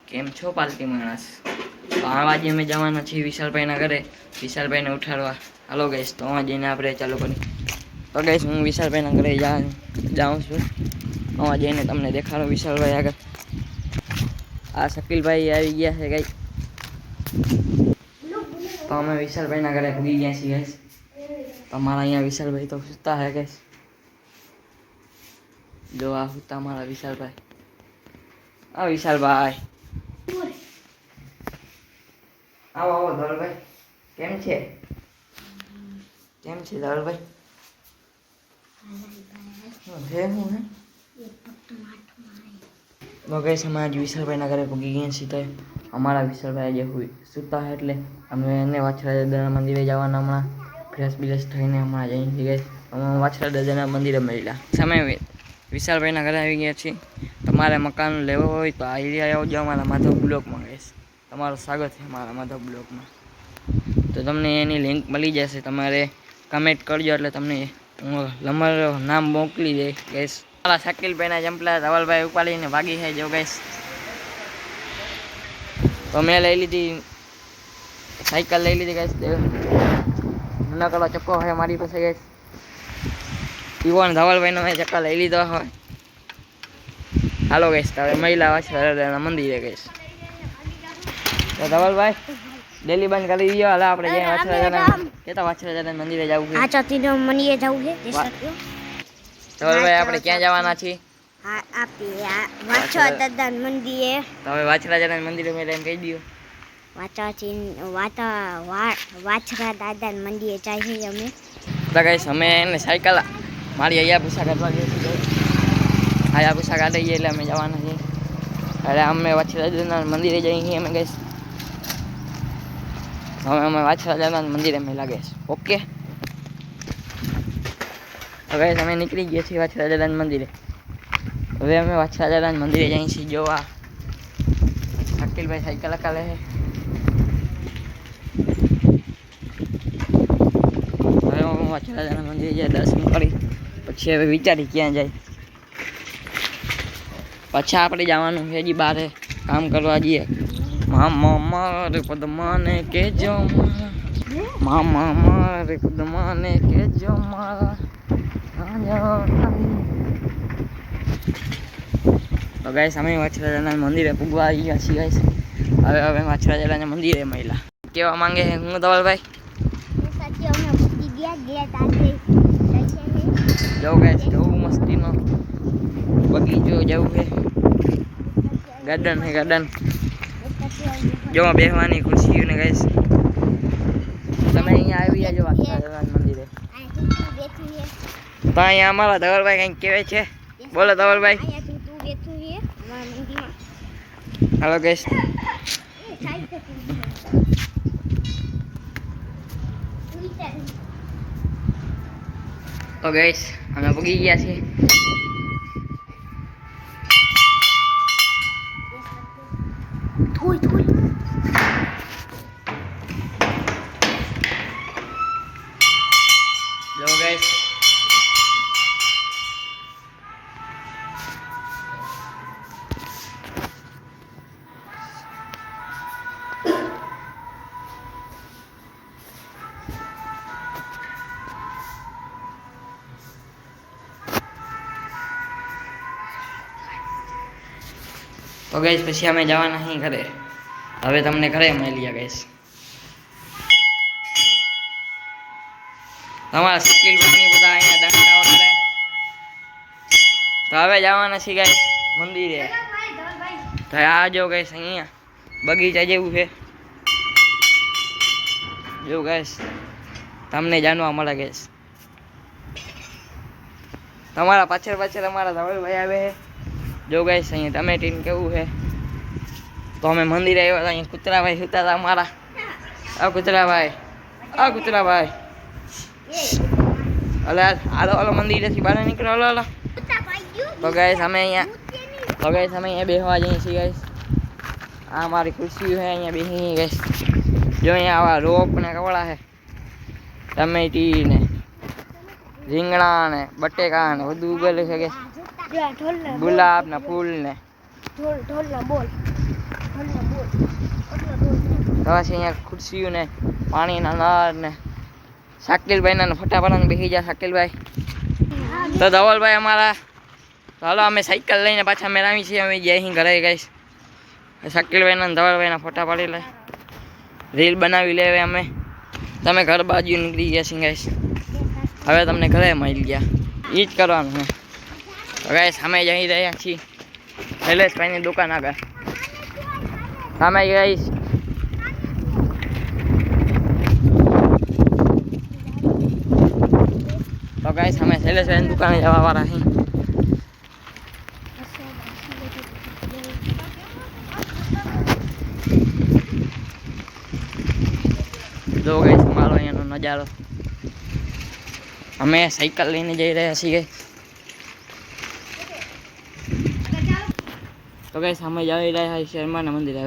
કેમ છો પાલટી માણસ? તો આજે અમે જવાના છીએ વિશાલભાઈના ઘરે, વિશાલભાઈને ઉઠાડવા. હાલો ગઈશ, તો જઈને આપણે ચાલુ કરી. તો ગઈશ હું વિશાલભાઈના ઘરે જાઉં છું. જઈને તમને દેખાડો વિશાલભાઈ આગળ. આ શકીલભાઈ આવી ગયા છે ગઈ. તો અમે વિશાલભાઈના ઘરે પૂગી ગયા છીએ ગઈશ. તમારા અહીંયા વિશાલભાઈ તો સુતા હે ગઈશ. જો આ સુતા મારા વિશાલભાઈ. આ વિશાલભાઈ આવો આવો ધવલભાઈ. કેમ છે? કેમ છે ધવલભાઈ? ગઈ સમાજ વિશાલભાઈના ઘરે પૂગી ગયા છીએ. અમારા વિશાલભાઈ આજે સુતા હે એટલે અમે એને વાછરા દાદાના મંદિરે જવાના હમણાં ફ્રેશ બિલેસ થઈને હમણાં જઈ છીએ. અમે વાછરા દાદાના મંદિરે મળ્યા. સમય વિશાલભાઈના ઘરે આવી ગયા છીએ. તમારે મકાન લેવો હોય તો આ એરિયા આવજો, અમારા માધવ બ્લોકમાં ગઈશ. તમારું સ્વાગત છે મારા માધવ બ્લોકમાં. તો તમને એની લિંક મળી જશે. તમારે કમેન્ટ કરજો એટલે તમને હું તમારું નામ મોકલી દે ગઈશ. મારા શકીલભાઈના જંપલા ધવલભાઈ ઉપાડીને ભાગી છે જો ગઈશ. તો મેં લઈ લીધી સાયકલ લઈ લીધી ગઈશ. નાનકડો ચક્કો હોય મારી પાસે ગઈશ. ઈવન ધવલભાઈનો મેં ચક્કા લઈ લીધો હોય. હાલો ગઈશ, હવે મહિલા વાછરાના મંદિરે ગઈશ. તો ધવલભાઈ ડેલી બંધ કરી દીધો. હાલ આપણે જઈએ વાછરાજાના મંદિરે જવું છે. મંદિરે જવું છે. ધવલભાઈ આપણે ક્યાં જવાના છીએ? વાછરા દાદા મંદિરે. તો હવે વાછરાજાના મંદિરે મેં એમ કહી દઉં. વાછરા દાદા મંદિરે જઈએ અમે. તો ગઈશ અમે એને સાયકલ મારી અહીંયા પૂછા કાઢવા ગઈ છીએ. અહીંયા પૂછા કાઢી જઈએ એટલે અમે જવાના છીએ. એટલે અમે વાછરાજાના મંદિરે જઈએ છીએ અમે ગઈશ. હવે અમે વાછરાજાના મંદિરે અમે લાગીશ. ઓકે હવે અમે નીકળી ગયા છીએ વાછરાજાના મંદિરે. હવે અમે વાછરાજાના મંદિરે જઈએ છીએ. જો આ શકીલભાઈ સાયકલ હકાલે છે. હવે હું વાછરાજાના મંદિરે જઈ દર્શન કરી પછી હવે વિચારી ક્યાં જાય. પછી આપણે જવાનું છે હજી બહાર કામ કરવા જઈએ. મામા મારે પદ્માને કેજો મારા, મામા મારે પદ્માને કેજો મારા. તો ગાઈસ અમે વાછરાજાના મંદિરે પૂગવા આવી ગયા છીએ ગાઈસ. હવે વાછરાજાના મંદિરે મળ્યા. કેવા માંગે છે હું ધવલભાઈ? જો ગાઈસ જવું મસ્તીનો બગીચો જવું છે. ગાર્ડન છે ગાર્ડન. જો બેસવાની ખુરશીઓ ને ગાઈસ. તમે અહીંયા આવી જાજો વાછરાજાના મંદિરે. તો અહીંયા અમારા ધવલભાઈ કંઈક કહેવે છે. બોલો ધવલભાઈ. હાલો ગાઈસ. તો ગાઈસ અમે પગી ગયા છીએ. જો ગાઈસ તો ગાઈસ પછી અમે જવાના અહીં ઘરે. હવે તમને ઘરે મળીએ ગાઈસ. તમારા સ્કિલ બુકની બધા અહીંયા ડંકાઓ કરે. તો હવે જવાના છીએ ગાઈસ મંદિરે. તો આ જો ગાઈસ અહીંયા બગીચા જેવું છે. જો ગાઈસ તમને જાણવા મળે ગાઈસ. તમારા પાછળ અમારા ધવલભાઈ આવે છે. જો ગાઈસ અહીંયા ટમેટીને કેવું છે. તો અમે મંદિરે આવ્યા હતા. અહીંયા કૂતરાભાઈ સુતા હતા અમારા. આ કૂતરાભાઈ અલે હાલો મંદિરેથી બહાર નીકળો. હાલો તો ગાઈસ અમે અહીંયા બેસવા જઈએ છીએ ગાઈસ. આ મારી ખુરશી છે અહીંયા બેસી ગાઈસ. જો અહીંયા આવા રોપ ને કવળા છે. ટમેટી ને રીંગણા ને બટેકા ને બધું ઉગેલું છે ગાઈસ. ગુલાબ ના ફૂલ ને તો પછી અહીંયા ખુરશીઓ ને પાણીના નળ ને શાકિલભાઈના ફોટા પાડવાને બેસી ગયા શાકિલભાઈ. તો ધવલભાઈ અમારા હાલો અમે સાયકલ લઈને પાછા મેળવી છીએ. અમે જઈ અહીં ઘરે ગઈશ. શાકિલભાઈના ધવલભાઈના ફોટા પાડી લે, રીલ બનાવી લે. અમે તમે ઘર બાજુ નીકળી ગયા છીએ ગાઈશ. હવે તમને ઘરે મળી ગયા, એ જ કરવાનું છે. તો ગાઈશ સામે જઈ રહ્યા છીએ શૈલેષભાઈની દુકાન આગળ. સામે ગાઈશ તો ગાઈશ અમે શૈલેષભાઈની દુકાને જવા વાળા છીએ. જો ગાઈસ અમારો અહીંયાનો નજારો. અમે સાયકલ લઈને જઈ રહ્યા છીએ. તો ગાઈસ અમે જઈ રહ્યા છીએ શર્માના મંદિરે.